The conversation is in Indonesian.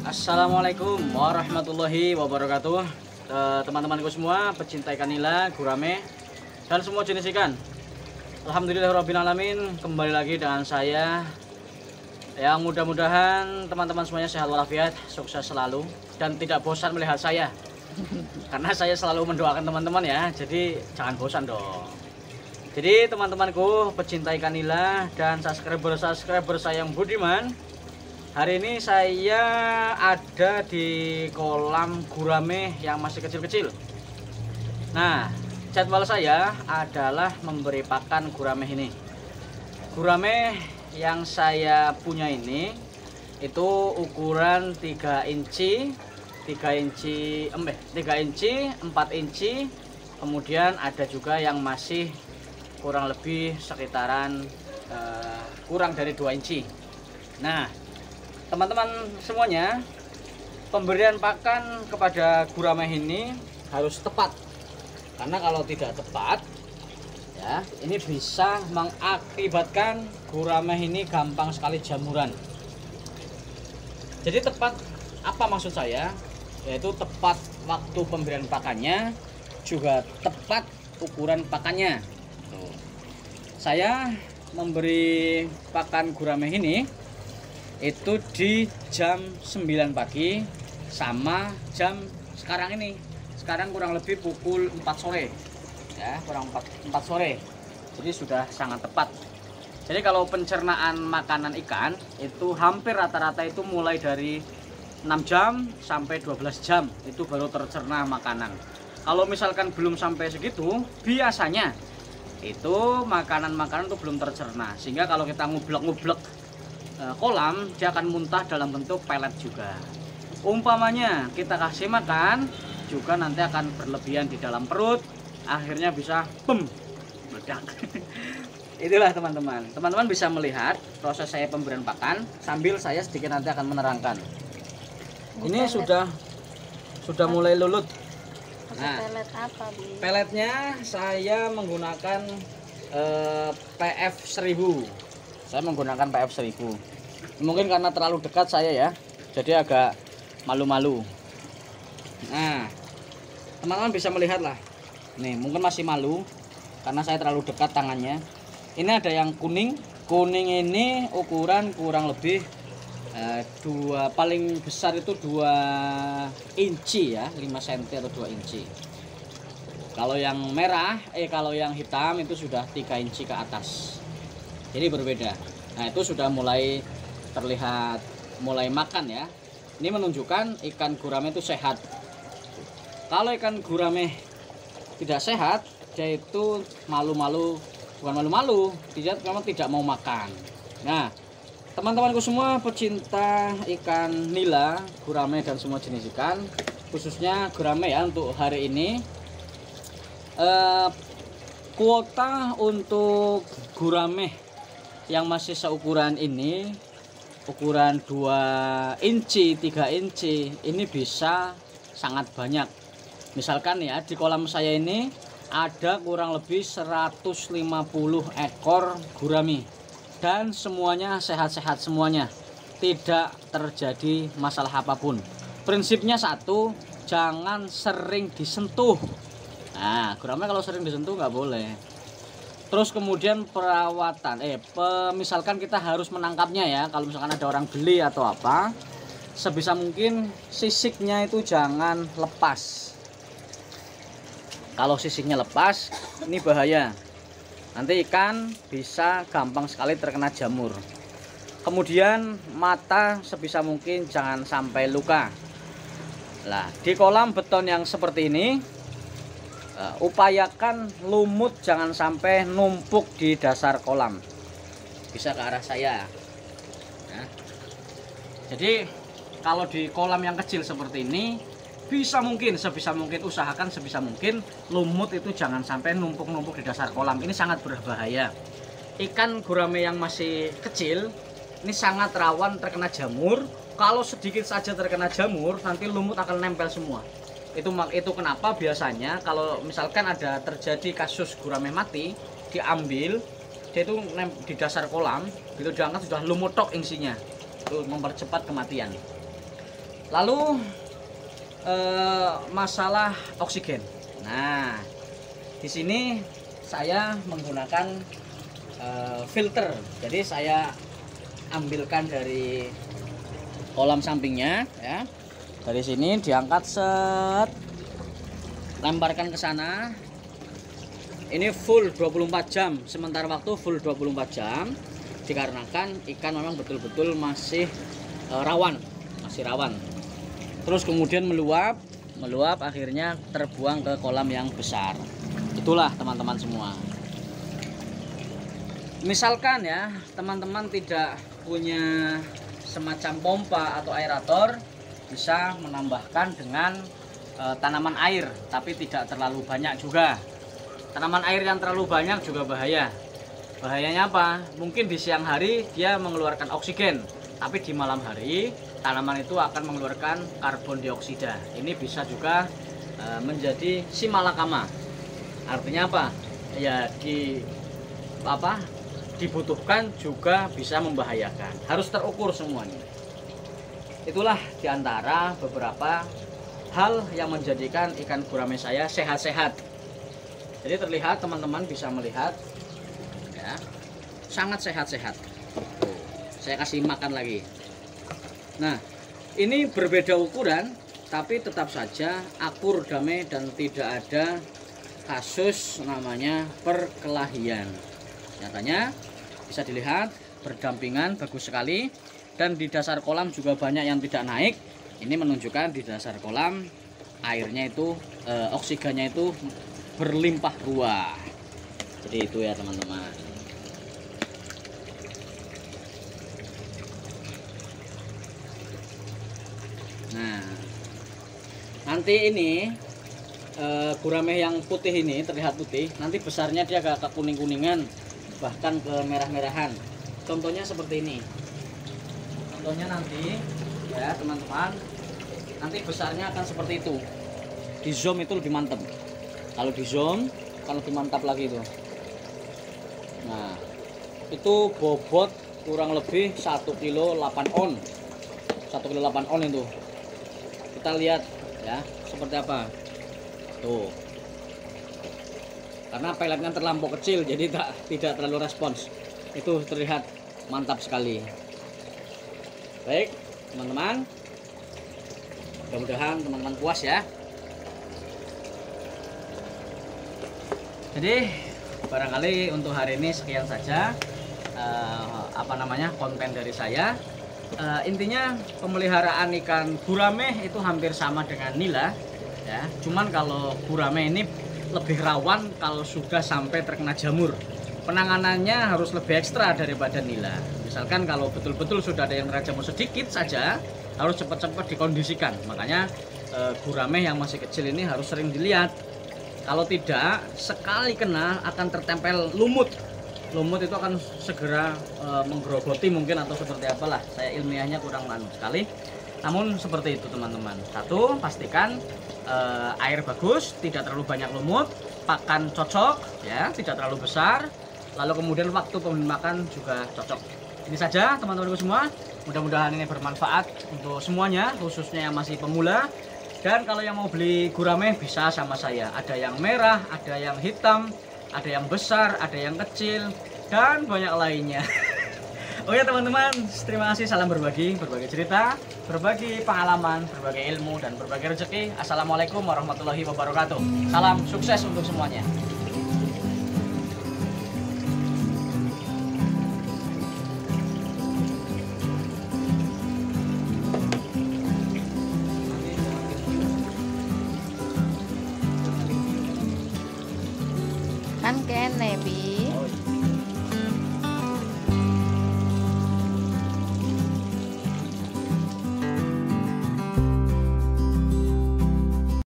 Assalamualaikum warahmatullahi wabarakatuh. Teman-temanku semua, pecinta ikan nila, gurame, dan semua jenis ikan. Alhamdulillahirrabbilalamin, kembali lagi dengan saya. Yang mudah-mudahan teman-teman semuanya sehat walafiat, sukses selalu, dan tidak bosan melihat saya. Karena saya selalu mendoakan teman-teman ya, jadi jangan bosan dong. Jadi teman-temanku, pecinta ikan nila dan subscriber saya yang budiman, hari ini saya ada di kolam gurame yang masih kecil-kecil. Nah, jadwal saya adalah memberi pakan gurame ini. Gurame yang saya punya ini itu ukuran 3 inci, 4 inci. Kemudian ada juga yang masih kurang lebih sekitaran kurang dari 2 inci. Nah, teman-teman semuanya, pemberian pakan kepada gurame ini harus tepat, karena kalau tidak tepat ya, ini bisa mengakibatkan gurame ini gampang sekali jamuran. Jadi tepat apa maksud saya? Yaitu tepat waktu pemberian pakannya, juga tepat ukuran pakannya. Tuh. Saya memberi pakan gurame ini itu di jam 9 pagi sama jam sekarang ini. Sekarang kurang lebih pukul 4 sore ya, kurang 4 sore. Jadi sudah sangat tepat. Jadi kalau pencernaan makanan ikan itu hampir rata-rata itu mulai dari 6 jam sampai 12 jam itu baru tercerna makanan. Kalau misalkan belum sampai segitu, biasanya itu makanan-makanan itu belum tercerna, sehingga kalau kita ngublek-ngublek kolam, dia akan muntah dalam bentuk pelet juga. Umpamanya kita kasih makan juga nanti akan berlebihan di dalam perut, akhirnya bisa meledak. Itulah teman-teman. Teman-teman bisa melihat proses saya pemberian pakan sambil saya sedikit nanti akan menerangkan. Ini sudah mulai lulut. Nah, pelet apa, Bu? Peletnya saya menggunakan PF 1000. Saya menggunakan PF 1000. Mungkin karena terlalu dekat saya ya, jadi agak malu-malu. Nah, teman-teman bisa melihat lah. Nih, mungkin masih malu karena saya terlalu dekat tangannya. Ini ada yang kuning. Kuning ini ukuran kurang lebih paling besar itu 2 inci ya, 5 cm atau 2 inci. Kalau yang merah, kalau yang hitam itu sudah 3 inci ke atas. Jadi berbeda. Nah, itu sudah mulai terlihat mulai makan ya. Ini menunjukkan ikan gurame itu sehat. Kalau ikan gurame tidak sehat, dia itu bukan malu-malu, dia memang tidak mau makan. Nah, teman-temanku semua pecinta ikan nila, gurame dan semua jenis ikan, khususnya gurame ya, untuk hari ini kuota untuk gurame yang masih seukuran ini, ukuran 2 inci, 3 inci, ini bisa sangat banyak. Misalkan ya, di kolam saya ini ada kurang lebih 150 ekor gurame dan semuanya sehat-sehat semuanya, tidak terjadi masalah apapun. Prinsipnya satu, jangan sering disentuh. Nah, gurame kalau sering disentuh nggak boleh. Terus kemudian perawatan, misalkan kita harus menangkapnya ya, kalau misalkan ada orang beli atau apa, sebisa mungkin sisiknya itu jangan lepas. Kalau sisiknya lepas, ini bahaya. Nanti ikan bisa gampang sekali terkena jamur. Kemudian mata sebisa mungkin jangan sampai luka. Nah, di kolam beton yang seperti ini, upayakan lumut jangan sampai numpuk di dasar kolam. Bisa ke arah saya. Nah, jadi kalau di kolam yang kecil seperti ini, sebisa mungkin usahakan sebisa mungkin lumut itu jangan sampai numpuk-numpuk di dasar kolam. Ini sangat berbahaya. Ikan gurame yang masih kecil ini sangat rawan terkena jamur. Kalau sedikit saja terkena jamur, nanti lumut akan nempel semua. Itu kenapa biasanya kalau misalkan ada terjadi kasus gurame mati, diambil, dia itu di dasar kolam, gitu diangkat sudah lumut tok isinya, itu mempercepat kematian. Lalu masalah oksigen. Nah, di sini saya menggunakan filter. Jadi saya ambilkan dari kolam sampingnya ya. Dari sini diangkat set, lemparkan ke sana. Ini full 24 jam, sementara waktu full 24 jam dikarenakan ikan memang betul-betul masih rawan, Terus kemudian meluap akhirnya terbuang ke kolam yang besar. Itulah teman-teman semua. Misalkan ya, teman-teman tidak punya semacam pompa atau aerator, bisa menambahkan dengan tanaman air, tapi tidak terlalu banyak juga. Tanaman air yang terlalu banyak juga bahaya. Bahayanya apa? Mungkin di siang hari dia mengeluarkan oksigen, tapi di malam hari tanaman itu akan mengeluarkan karbon dioksida. Ini bisa juga menjadi simalakama. Artinya apa? Ya dibutuhkan juga bisa membahayakan. Harus terukur semuanya. Itulah diantara beberapa hal yang menjadikan ikan gurame saya sehat-sehat. Jadi terlihat, teman-teman bisa melihat ya, sangat sehat-sehat. Saya kasih makan lagi. Nah, ini berbeda ukuran, tapi tetap saja akur, damai, dan tidak ada kasus namanya perkelahian. Nyatanya bisa dilihat berdampingan, bagus sekali. Dan di dasar kolam juga banyak yang tidak naik. Ini menunjukkan di dasar kolam airnya itu oksigennya itu berlimpah ruah. Jadi itu ya teman-teman. Nah, nanti ini gurame yang putih ini terlihat putih, nanti besarnya dia agak ke kuning-kuningan, bahkan ke merah-merahan. Contohnya seperti ini. Contohnya nanti ya teman-teman, nanti besarnya akan seperti itu. Di zoom itu lebih mantap. Kalau di zoom akan lebih mantap lagi itu. Nah, itu bobot kurang lebih 1 kilo 8 on. 1 kilo 8 on itu. Kita lihat ya seperti apa tuh, karena peletnya terlampau kecil jadi tidak terlalu respons. Itu terlihat mantap sekali. Baik teman-teman, mudah-mudahan teman-teman puas ya. Jadi barangkali untuk hari ini sekian saja konten dari saya. Intinya pemeliharaan ikan gurame itu hampir sama dengan nila ya. Cuman kalau gurame ini lebih rawan kalau sudah sampai terkena jamur. Penanganannya harus lebih ekstra daripada nila. Misalkan kalau betul-betul sudah ada yang terkena jamur sedikit saja, harus cepat-cepat dikondisikan. Makanya gurame yang masih kecil ini harus sering dilihat. Kalau tidak, sekali kena akan tertempel lumut. Lumut itu akan segera menggerogoti mungkin atau seperti apalah. Saya ilmiahnya kurang sekali. Namun seperti itu teman-teman. Satu, pastikan air bagus, tidak terlalu banyak lumut, pakan cocok ya, tidak terlalu besar. Lalu kemudian waktu pemberian makan juga cocok. Ini saja teman-temanku semua. Mudah-mudahan ini bermanfaat untuk semuanya, khususnya yang masih pemula. Dan kalau yang mau beli gurame bisa sama saya. Ada yang merah, ada yang hitam, ada yang besar, ada yang kecil, dan banyak lainnya. Oke teman-teman, terima kasih. Salam berbagi cerita, berbagi pengalaman, berbagi ilmu, dan berbagi rezeki. Assalamualaikum warahmatullahi wabarakatuh. Salam sukses untuk semuanya. Kan kene, Bi. Oh, iya.